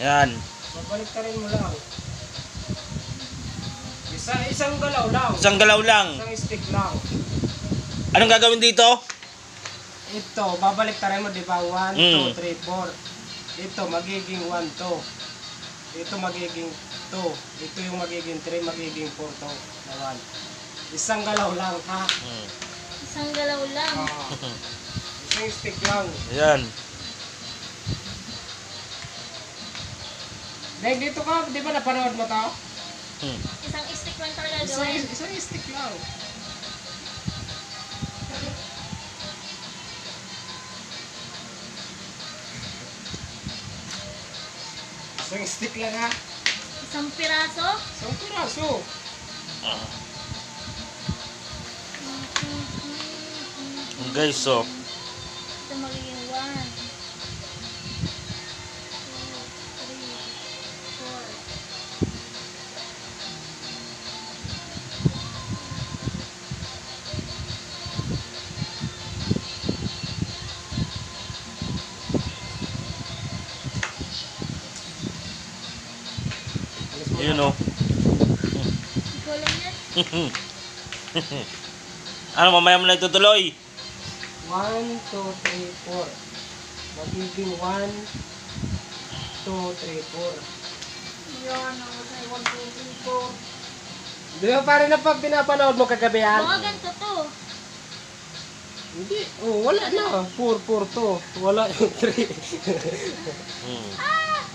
Yan. Babalik ka rin mo lang. Isang galaw lang. Isang galaw lang. Isang stick lang. Anong gagawin dito? Ito, babalik ka rin mo, di ba? 1, Mm. 2, 3, 4. Ito, magiging 1 to. Ito magiging 2. Ito yung magiging 3, magiging 4 to. Na 1. Isang galaw lang, ha? Isang galaw lang. Isang stick lang. Ayan. Dahil dito ka, di ba napanood mo to? Isang stick lang talaga gawin. Isang stick lang. Isang stick lang, ha? Isang piraso. Isang piraso. Guys, so. Ito magiging 1, 2, 3, 4. Yun o. Ikaw lang yan. Ano, mamaya mo na itutuloy? 1, 2, 3, 4. Magiging 1, 2, 3, 4. Yan, ako sa'yo. 1, 2, 3, 4. Di ba parang na pag pinapanood mo kagabi yan? Baka ganito to. Hindi. Oh, wala na. 4, 4 to. Wala yung 3.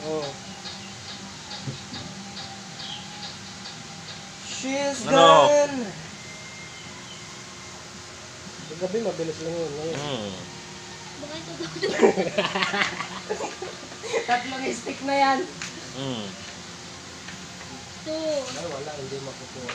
Oh. She's Ano? gone. Kagabi mabilis lang yun. Ngayon. Baka ito to. Tatlong stick na yan. 2. Ay, wala. Hindi makukuha.